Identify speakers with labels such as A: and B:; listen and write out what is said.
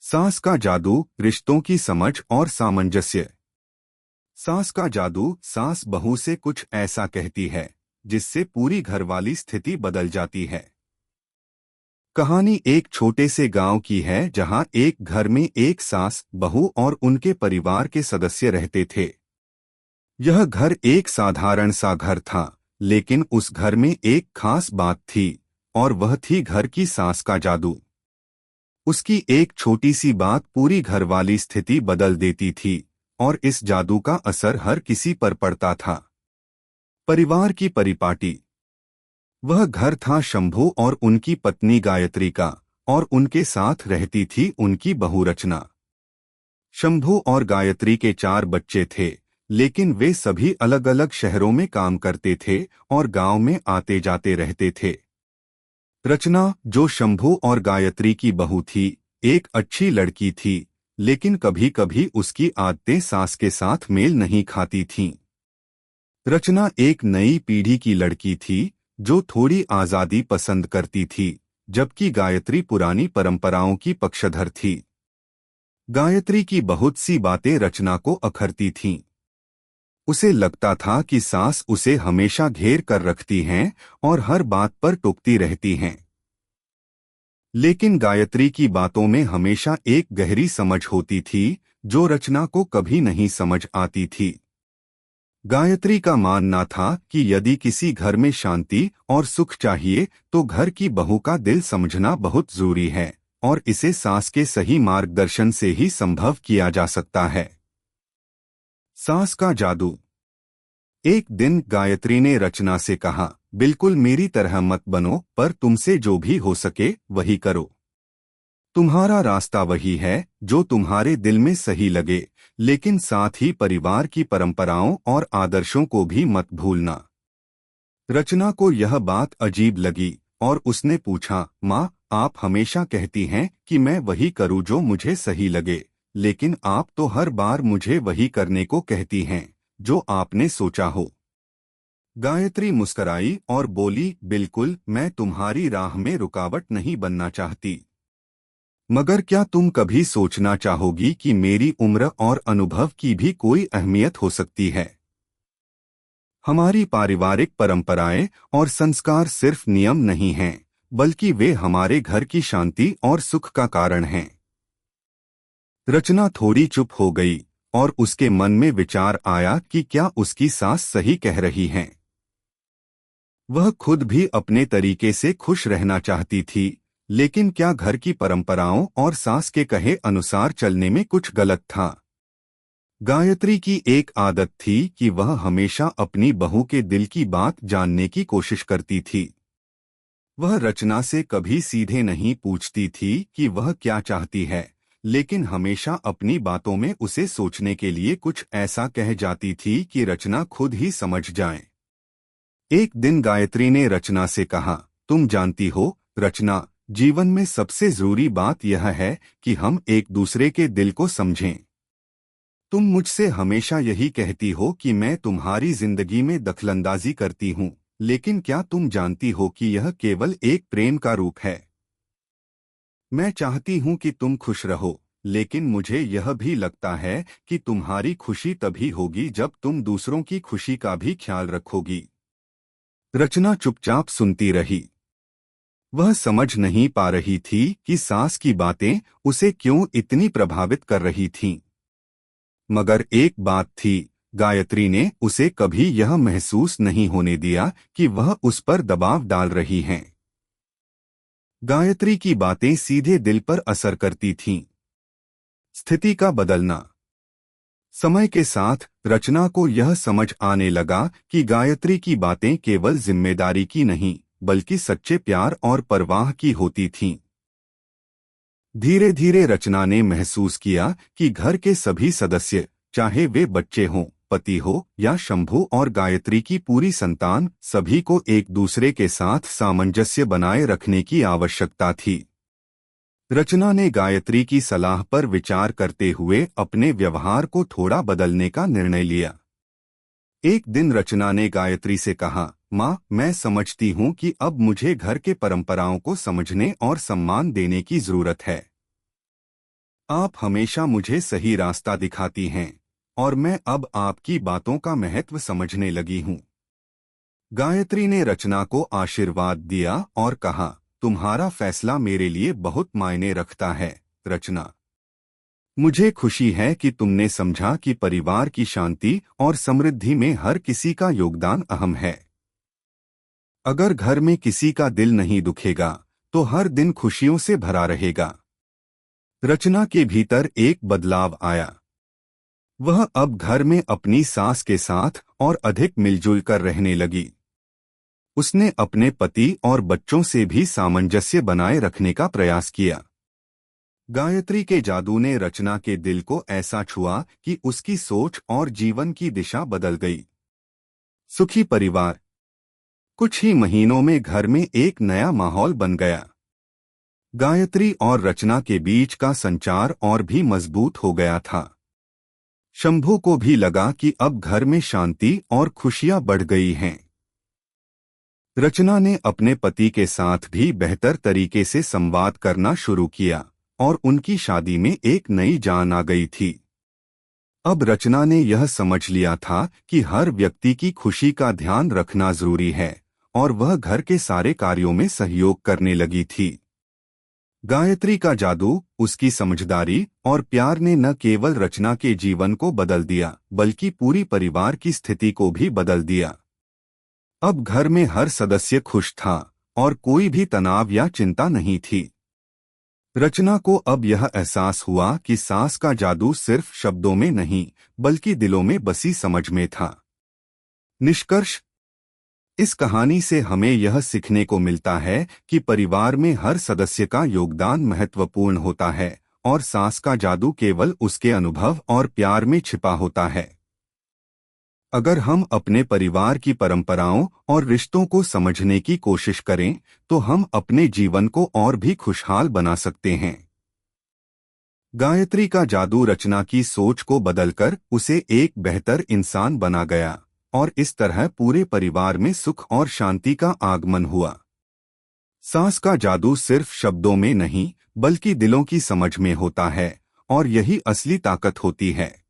A: सास का जादू, रिश्तों की समझ और सामंजस्य। सास का जादू, सास बहू से कुछ ऐसा कहती है जिससे पूरी घरवाली स्थिति बदल जाती है। कहानी एक छोटे से गांव की है जहां एक घर में एक सास, बहू और उनके परिवार के सदस्य रहते थे। यह घर एक साधारण सा घर था, लेकिन उस घर में एक खास बात थी, और वह थी घर की सास का जादू। उसकी एक छोटी सी बात पूरी घरवाली स्थिति बदल देती थी, और इस जादू का असर हर किसी पर पड़ता था। परिवार की परिपाटी। वह घर था शंभू और उनकी पत्नी गायत्री का, और उनके साथ रहती थी उनकी बहू रचना। शंभू और गायत्री के 4 बच्चे थे, लेकिन वे सभी अलग अलग शहरों में काम करते थे और गांव में आते जाते रहते थे। रचना, जो शंभू और गायत्री की बहू थी, एक अच्छी लड़की थी, लेकिन कभी कभी उसकी आदतें सास के साथ मेल नहीं खाती थीं। रचना एक नई पीढ़ी की लड़की थी जो थोड़ी आजादी पसंद करती थी, जबकि गायत्री पुरानी परंपराओं की पक्षधर थी। गायत्री की बहुत सी बातें रचना को अखरती थीं। उसे लगता था कि सास उसे हमेशा घेर कर रखती हैं और हर बात पर टोकती रहती हैं। लेकिन गायत्री की बातों में हमेशा एक गहरी समझ होती थी जो रचना को कभी नहीं समझ आती थी। गायत्री का मानना था कि यदि किसी घर में शांति और सुख चाहिए तो घर की बहू का दिल समझना बहुत जरूरी है, और इसे सास के सही मार्गदर्शन से ही संभव किया जा सकता है। सास का जादू। एक दिन गायत्री ने रचना से कहा, बिल्कुल मेरी तरह मत बनो, पर तुमसे जो भी हो सके वही करो। तुम्हारा रास्ता वही है जो तुम्हारे दिल में सही लगे, लेकिन साथ ही परिवार की परंपराओं और आदर्शों को भी मत भूलना। रचना को यह बात अजीब लगी और उसने पूछा, माँ, आप हमेशा कहती हैं कि मैं वही करूँ जो मुझे सही लगे, लेकिन आप तो हर बार मुझे वही करने को कहती हैं जो आपने सोचा हो। गायत्री मुस्कराई और बोली, बिल्कुल, मैं तुम्हारी राह में रुकावट नहीं बनना चाहती। मगर क्या तुम कभी सोचना चाहोगी कि मेरी उम्र और अनुभव की भी कोई अहमियत हो सकती है। हमारी पारिवारिक परंपराएं और संस्कार सिर्फ नियम नहीं हैं, बल्कि वे हमारे घर की शांति और सुख का कारण हैं। रचना थोड़ी चुप हो गई और उसके मन में विचार आया कि क्या उसकी सास सही कह रही हैं। वह खुद भी अपने तरीके से खुश रहना चाहती थी, लेकिन क्या घर की परंपराओं और सास के कहे अनुसार चलने में कुछ गलत था। गायत्री की एक आदत थी कि वह हमेशा अपनी बहू के दिल की बात जानने की कोशिश करती थी। वह रचना से कभी सीधे नहीं पूछती थी कि वह क्या चाहती है, लेकिन हमेशा अपनी बातों में उसे सोचने के लिए कुछ ऐसा कह जाती थी कि रचना खुद ही समझ जाए। एक दिन गायत्री ने रचना से कहा, तुम जानती हो रचना, जीवन में सबसे जरूरी बात यह है कि हम एक दूसरे के दिल को समझें। तुम मुझसे हमेशा यही कहती हो कि मैं तुम्हारी जिंदगी में दखलंदाजी करती हूँ, लेकिन क्या तुम जानती हो कि यह केवल एक प्रेम का रूप है। मैं चाहती हूँ कि तुम खुश रहो, लेकिन मुझे यह भी लगता है कि तुम्हारी खुशी तभी होगी जब तुम दूसरों की खुशी का भी ख्याल रखोगी। रचना चुपचाप सुनती रही। वह समझ नहीं पा रही थी कि सास की बातें उसे क्यों इतनी प्रभावित कर रही थीं। मगर एक बात थी, गायत्री ने उसे कभी यह महसूस नहीं होने दिया कि वह उस पर दबाव डाल रही हैं। गायत्री की बातें सीधे दिल पर असर करती थीं। स्थिति का बदलना। समय के साथ रचना को यह समझ आने लगा कि गायत्री की बातें केवल जिम्मेदारी की नहीं, बल्कि सच्चे प्यार और परवाह की होती थीं। धीरे धीरे रचना ने महसूस किया कि घर के सभी सदस्य, चाहे वे बच्चे हों, पति हो या शंभू और गायत्री की पूरी संतान, सभी को एक दूसरे के साथ सामंजस्य बनाए रखने की आवश्यकता थी। रचना ने गायत्री की सलाह पर विचार करते हुए अपने व्यवहार को थोड़ा बदलने का निर्णय लिया। एक दिन रचना ने गायत्री से कहा, माँ, मैं समझती हूँ कि अब मुझे घर के परंपराओं को समझने और सम्मान देने की जरूरत है। आप हमेशा मुझे सही रास्ता दिखाती हैं और मैं अब आपकी बातों का महत्व समझने लगी हूँ। गायत्री ने रचना को आशीर्वाद दिया और कहा, तुम्हारा फैसला मेरे लिए बहुत मायने रखता है, रचना। मुझे खुशी है कि तुमने समझा कि परिवार की शांति और समृद्धि में हर किसी का योगदान अहम है। अगर घर में किसी का दिल नहीं दुखेगा, तो हर दिन खुशियों से भरा रहेगा। रचना के भीतर एक बदलाव आया। वह अब घर में अपनी सास के साथ और अधिक मिलजुल कर रहने लगी। उसने अपने पति और बच्चों से भी सामंजस्य बनाए रखने का प्रयास किया। गायत्री के जादू ने रचना के दिल को ऐसा छुआ कि उसकी सोच और जीवन की दिशा बदल गई। सुखी परिवार। कुछ ही महीनों में घर में एक नया माहौल बन गया। गायत्री और रचना के बीच का संचार और भी मजबूत हो गया था। शंभू को भी लगा कि अब घर में शांति और खुशियां बढ़ गई हैं। रचना ने अपने पति के साथ भी बेहतर तरीके से संवाद करना शुरू किया और उनकी शादी में एक नई जान आ गई थी। अब रचना ने यह समझ लिया था कि हर व्यक्ति की खुशी का ध्यान रखना जरूरी है और वह घर के सारे कार्यों में सहयोग करने लगी थी। गायत्री का जादू, उसकी समझदारी और प्यार ने न केवल रचना के जीवन को बदल दिया, बल्कि पूरी परिवार की स्थिति को भी बदल दिया। अब घर में हर सदस्य खुश था और कोई भी तनाव या चिंता नहीं थी। रचना को अब यह एहसास हुआ कि सास का जादू सिर्फ शब्दों में नहीं, बल्कि दिलों में बसी समझ में था। निष्कर्ष। इस कहानी से हमें यह सीखने को मिलता है कि परिवार में हर सदस्य का योगदान महत्वपूर्ण होता है और सास का जादू केवल उसके अनुभव और प्यार में छिपा होता है। अगर हम अपने परिवार की परंपराओं और रिश्तों को समझने की कोशिश करें, तो हम अपने जीवन को और भी खुशहाल बना सकते हैं। गायत्री का जादू रचना की सोच को बदलकर उसे एक बेहतर इंसान बना गया और इस तरह पूरे परिवार में सुख और शांति का आगमन हुआ। सास का जादू सिर्फ शब्दों में नहीं, बल्कि दिलों की समझ में होता है और यही असली ताकत होती है।